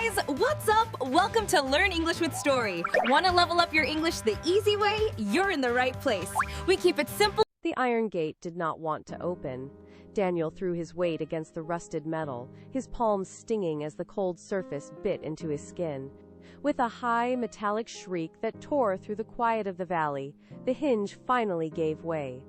guys, what's up? Welcome to Learn English with Story. Want to level up your English the easy way? You're in the right place. We keep it simple. The iron gate did not want to open. Daniel threw his weight against the rusted metal, his palms stinging as the cold surface bit into his skin. With a high, metallic shriek that tore through the quiet of the valley, the hinge finally gave way.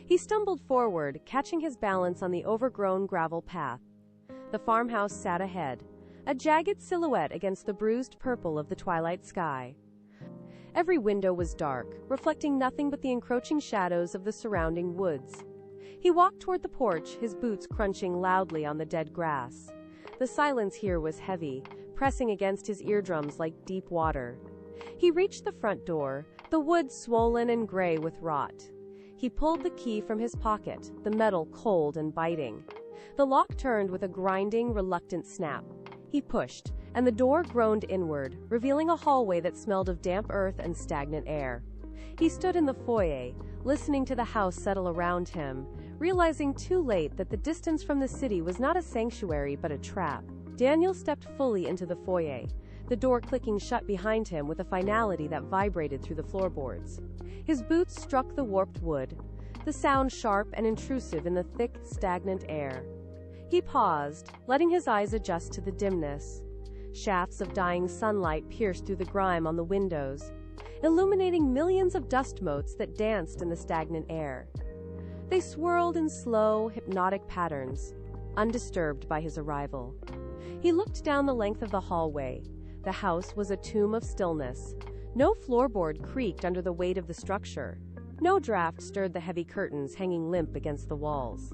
He stumbled forward, catching his balance on the overgrown gravel path. The farmhouse sat ahead, a jagged silhouette against the bruised purple of the twilight sky. Every window was dark, reflecting nothing but the encroaching shadows of the surrounding woods. He walked toward the porch, his boots crunching loudly on the dead grass. The silence here was heavy, pressing against his eardrums like deep water. He reached the front door, the wood swollen and gray with rot. He pulled the key from his pocket, the metal cold and biting. The lock turned with a grinding, reluctant snap. He pushed, and the door groaned inward, revealing a hallway that smelled of damp earth and stagnant air. He stood in the foyer, listening to the house settle around him, realizing too late that the distance from the city was not a sanctuary but a trap. Daniel stepped fully into the foyer, the door clicking shut behind him with a finality that vibrated through the floorboards. His boots struck the warped wood, the sound sharp and intrusive in the thick, stagnant air. He paused, letting his eyes adjust to the dimness. Shafts of dying sunlight pierced through the grime on the windows, illuminating millions of dust motes that danced in the stagnant air. They swirled in slow, hypnotic patterns, undisturbed by his arrival. He looked down the length of the hallway. The house was a tomb of stillness. No floorboard creaked under the weight of the structure. No draft stirred the heavy curtains hanging limp against the walls.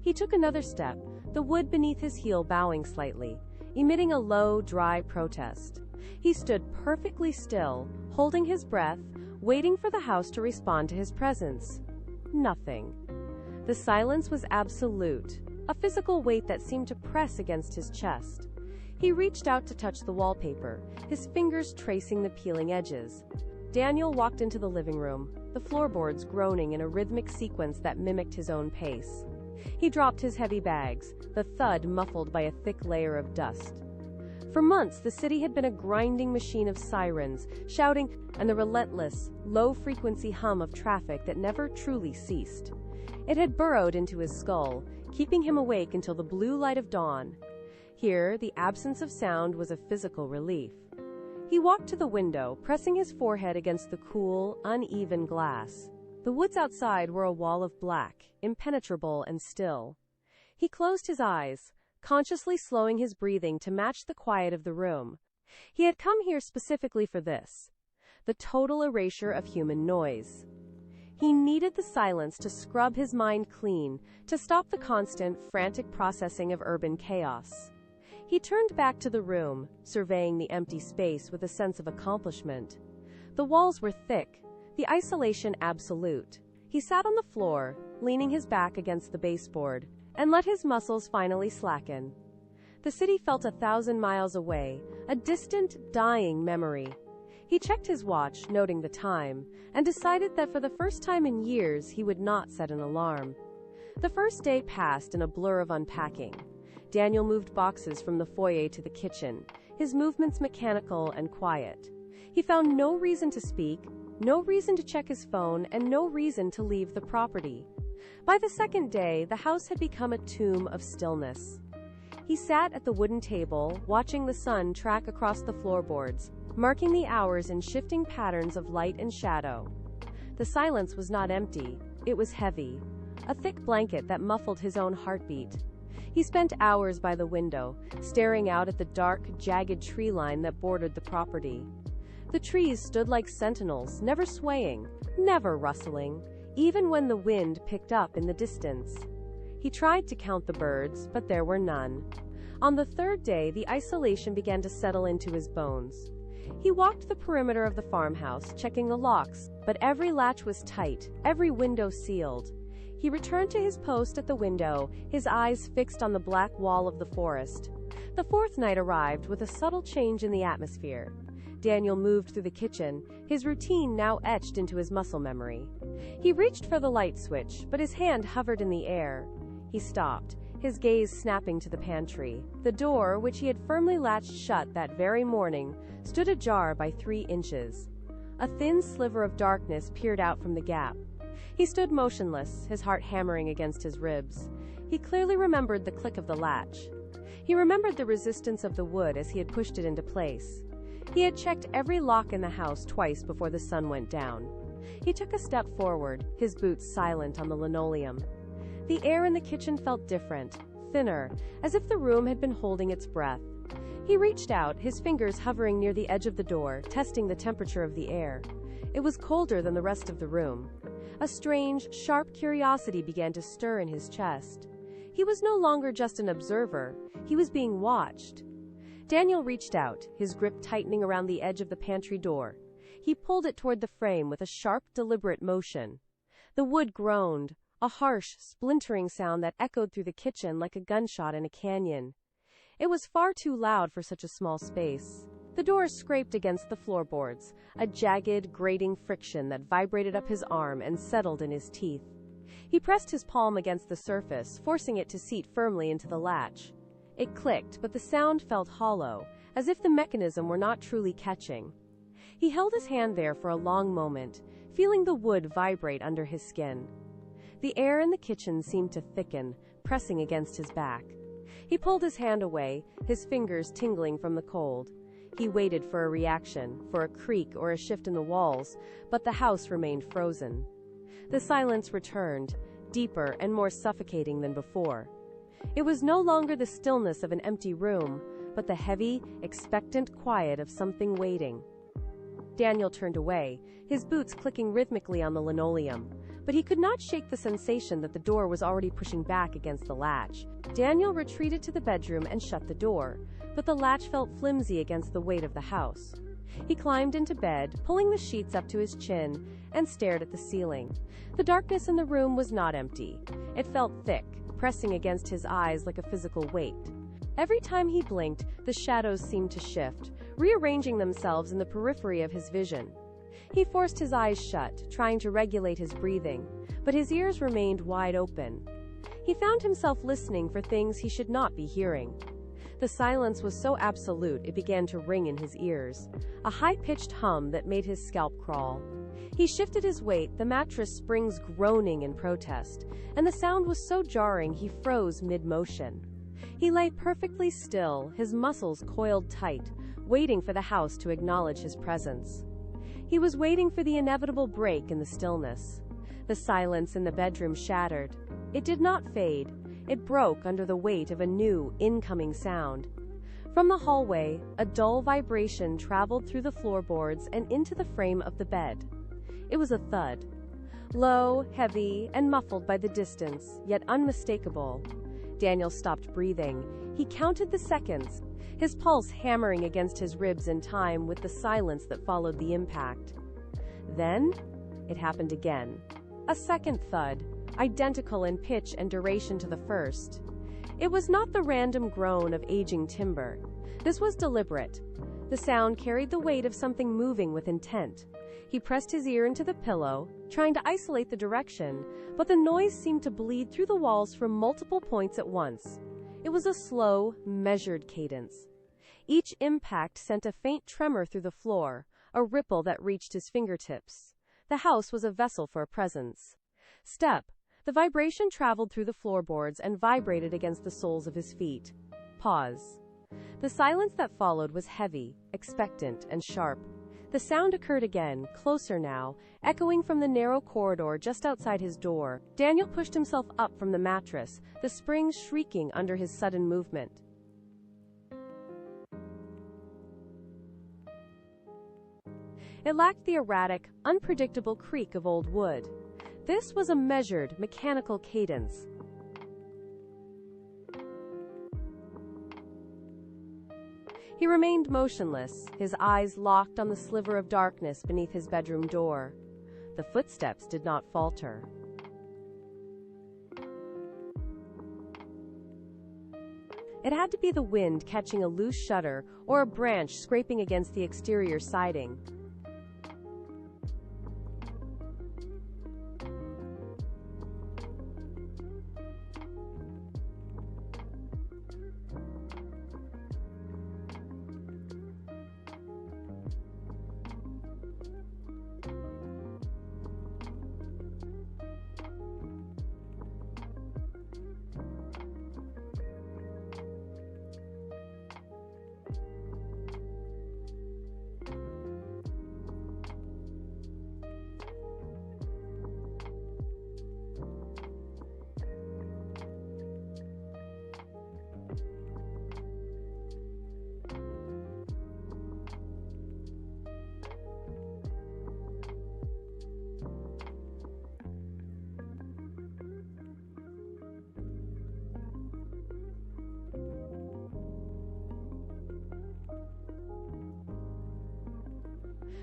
He took another step, the wood beneath his heel bowing slightly, emitting a low, dry protest. He stood perfectly still, holding his breath, waiting for the house to respond to his presence. Nothing. The silence was absolute, a physical weight that seemed to press against his chest. He reached out to touch the wallpaper, his fingers tracing the peeling edges. Daniel walked into the living room, the floorboards groaning in a rhythmic sequence that mimicked his own pace. He dropped his heavy bags, the thud muffled by a thick layer of dust. For months, the city had been a grinding machine of sirens, shouting, and the relentless, low-frequency hum of traffic that never truly ceased. It had burrowed into his skull, keeping him awake until the blue light of dawn. Here, the absence of sound was a physical relief. He walked to the window, pressing his forehead against the cool, uneven glass. The woods outside were a wall of black, impenetrable and still. He closed his eyes, consciously slowing his breathing to match the quiet of the room. He had come here specifically for this: the total erasure of human noise. He needed the silence to scrub his mind clean, to stop the constant, frantic processing of urban chaos. He turned back to the room, surveying the empty space with a sense of accomplishment. The walls were thick, the isolation absolute. He sat on the floor, leaning his back against the baseboard, and let his muscles finally slacken. The city felt 1,000 miles away, a distant, dying memory. He checked his watch, noting the time, and decided that for the first time in years he would not set an alarm. The first day passed in a blur of unpacking. Daniel moved boxes from the foyer to the kitchen, his movements mechanical and quiet. He found no reason to speak, no reason to check his phone, and no reason to leave the property. By the second day, the house had become a tomb of stillness. He sat at the wooden table, watching the sun track across the floorboards, marking the hours in shifting patterns of light and shadow. The silence was not empty, it was heavy, a thick blanket that muffled his own heartbeat. He spent hours by the window, staring out at the dark, jagged tree line that bordered the property. The trees stood like sentinels, never swaying, never rustling, even when the wind picked up in the distance. He tried to count the birds, but there were none. On the third day, the isolation began to settle into his bones. He walked the perimeter of the farmhouse, checking the locks, but every latch was tight, every window sealed. He returned to his post at the window, his eyes fixed on the black wall of the forest. The fourth night arrived with a subtle change in the atmosphere. Daniel moved through the kitchen, his routine now etched into his muscle memory. He reached for the light switch, but his hand hovered in the air. He stopped, his gaze snapping to the pantry. The door, which he had firmly latched shut that very morning, stood ajar by 3 inches. A thin sliver of darkness peered out from the gap. He stood motionless, his heart hammering against his ribs. He clearly remembered the click of the latch. He remembered the resistance of the wood as he had pushed it into place. He had checked every lock in the house twice before the sun went down. He took a step forward, his boots silent on the linoleum. The air in the kitchen felt different, thinner, as if the room had been holding its breath. He reached out, his fingers hovering near the edge of the door, testing the temperature of the air. It was colder than the rest of the room. A strange, sharp curiosity began to stir in his chest. He was no longer just an observer, he was being watched. Daniel reached out, his grip tightening around the edge of the pantry door. He pulled it toward the frame with a sharp, deliberate motion. The wood groaned, a harsh, splintering sound that echoed through the kitchen like a gunshot in a canyon. It was far too loud for such a small space. The door scraped against the floorboards, a jagged, grating friction that vibrated up his arm and settled in his teeth. He pressed his palm against the surface, forcing it to seat firmly into the latch. It clicked, but the sound felt hollow, as if the mechanism were not truly catching. He held his hand there for a long moment, feeling the wood vibrate under his skin. The air in the kitchen seemed to thicken, pressing against his back. He pulled his hand away, his fingers tingling from the cold. He waited for a reaction, for a creak or a shift in the walls, but the house remained frozen. The silence returned, deeper and more suffocating than before. It was no longer the stillness of an empty room, but the heavy, expectant quiet of something waiting. Daniel turned away, his boots clicking rhythmically on the linoleum, but he could not shake the sensation that the door was already pushing back against the latch. Daniel retreated to the bedroom and shut the door, but the latch felt flimsy against the weight of the house. He climbed into bed, pulling the sheets up to his chin, and stared at the ceiling. The darkness in the room was not empty. It felt thick, pressing against his eyes like a physical weight. Every time he blinked, the shadows seemed to shift, rearranging themselves in the periphery of his vision. He forced his eyes shut, trying to regulate his breathing, but his ears remained wide open. He found himself listening for things he should not be hearing. The silence was so absolute it began to ring in his ears, a high-pitched hum that made his scalp crawl. He shifted his weight, the mattress springs groaning in protest, and the sound was so jarring he froze mid-motion. He lay perfectly still, his muscles coiled tight, waiting for the house to acknowledge his presence. He was waiting for the inevitable break in the stillness. The silence in the bedroom shattered. It did not fade. It broke under the weight of a new, incoming sound. From the hallway, a dull vibration traveled through the floorboards and into the frame of the bed. It was a thud. Low, heavy, and muffled by the distance, yet unmistakable. Daniel stopped breathing. He counted the seconds, his pulse hammering against his ribs in time with the silence that followed the impact. Then, it happened again. A second thud, identical in pitch and duration to the first. It was not the random groan of aging timber. This was deliberate. The sound carried the weight of something moving with intent. He pressed his ear into the pillow, trying to isolate the direction, but the noise seemed to bleed through the walls from multiple points at once. It was a slow, measured cadence. Each impact sent a faint tremor through the floor, a ripple that reached his fingertips. The house was a vessel for a presence. Step. The vibration traveled through the floorboards and vibrated against the soles of his feet. Pause. The silence that followed was heavy, expectant, and sharp. The sound occurred again, closer now, echoing from the narrow corridor just outside his door. Daniel pushed himself up from the mattress, the springs shrieking under his sudden movement. It lacked the erratic, unpredictable creak of old wood. This was a measured, mechanical cadence. He remained motionless, his eyes locked on the sliver of darkness beneath his bedroom door. The footsteps did not falter. It had to be the wind catching a loose shutter or a branch scraping against the exterior siding.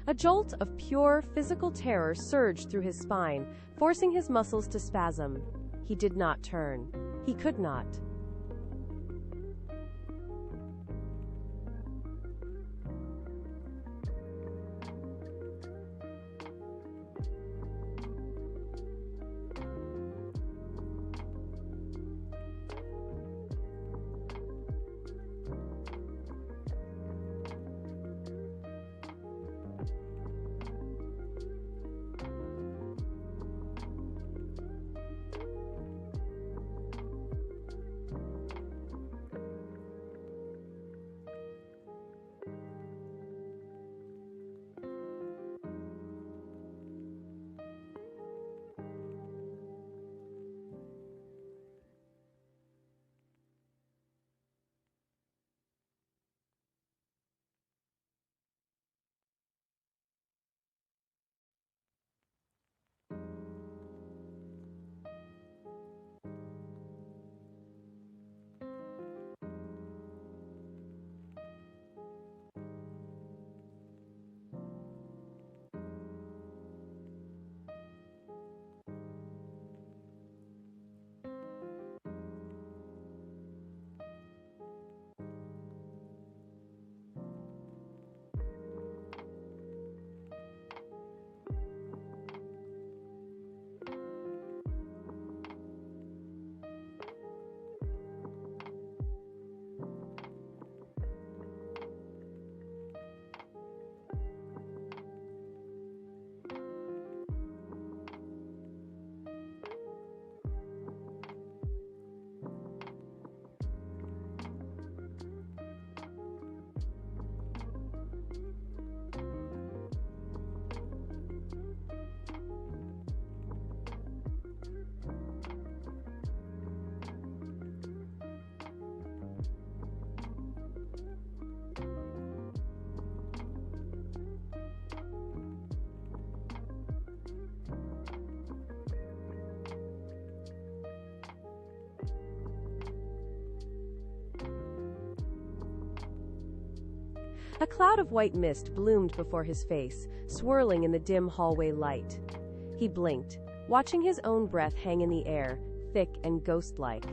A jolt of pure physical terror surged through his spine, forcing his muscles to spasm. He did not turn. He could not. A cloud of white mist bloomed before his face, swirling in the dim hallway light. He blinked, watching his own breath hang in the air, thick and ghost-like.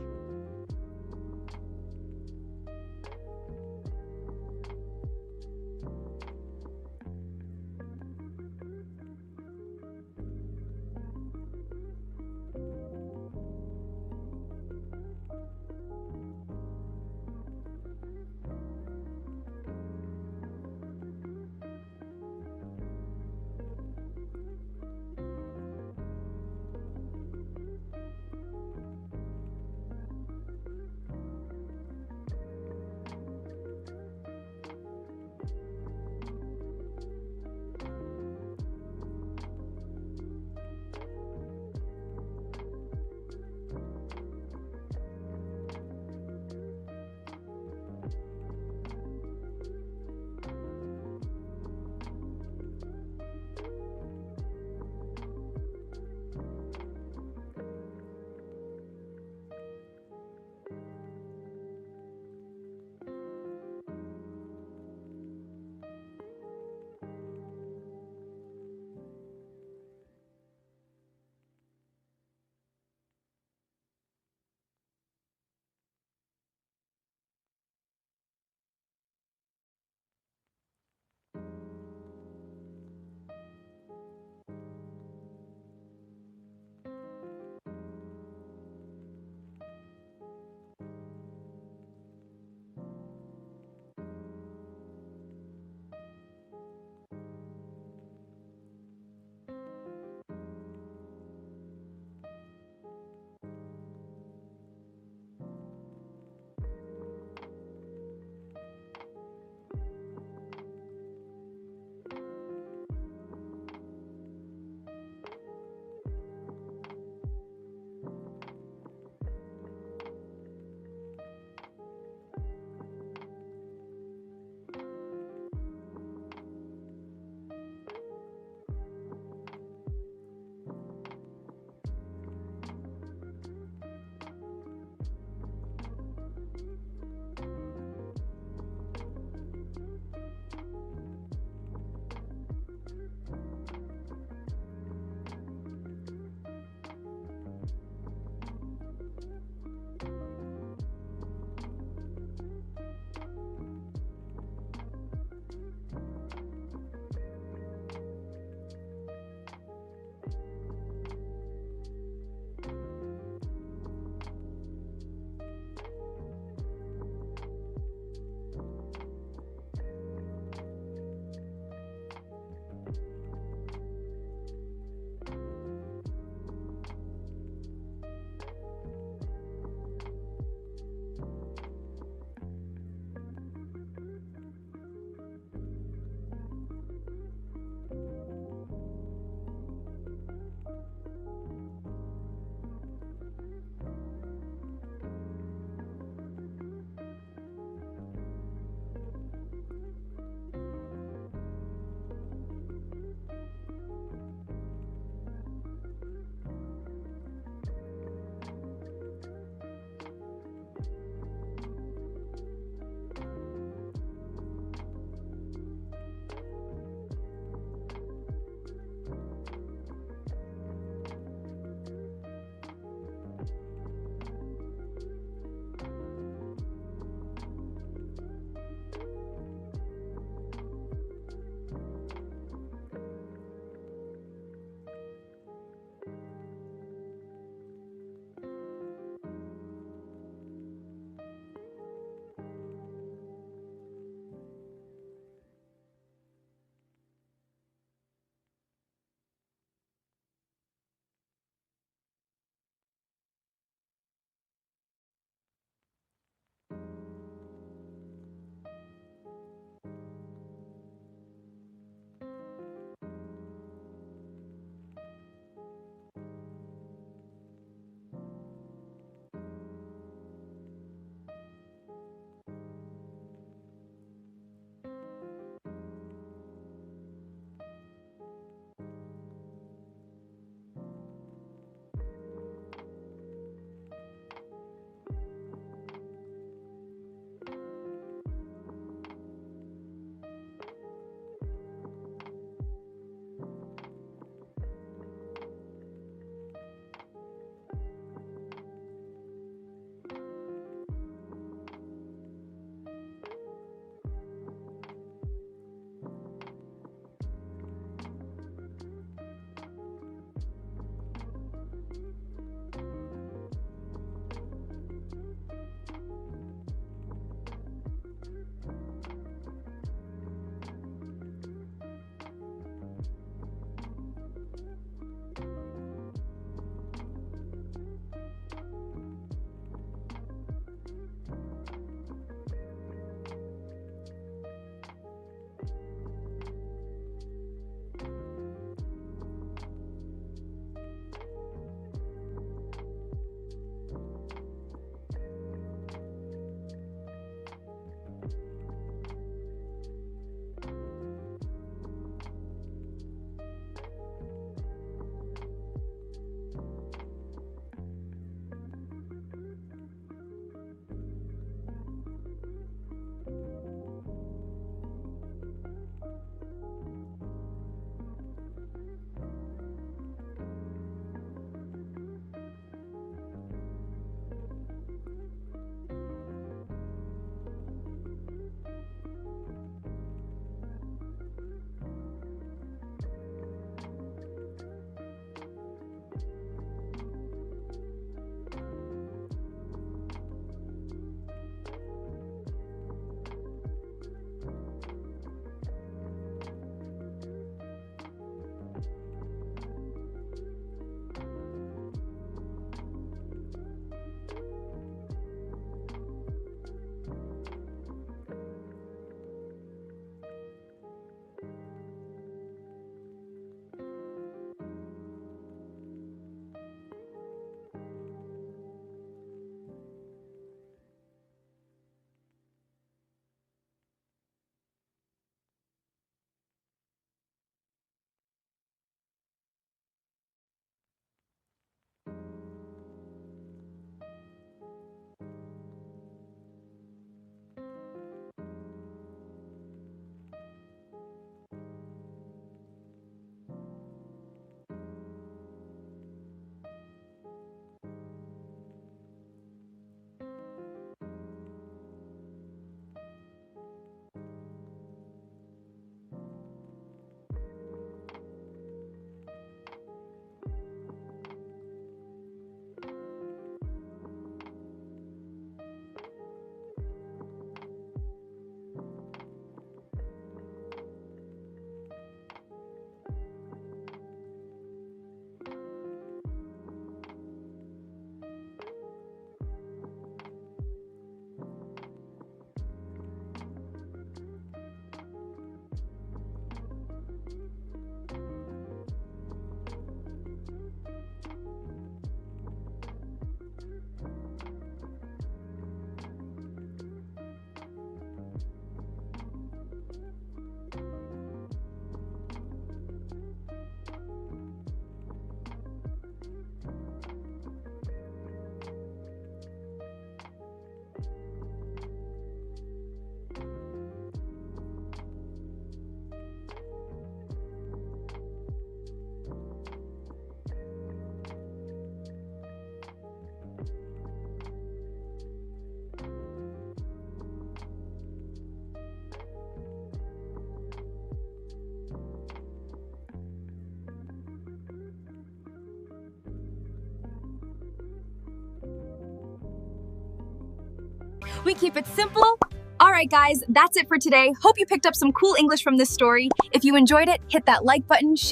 We keep it simple. Alright guys, that's it for today. Hope you picked up some cool English from this story. If you enjoyed it, hit that like button, share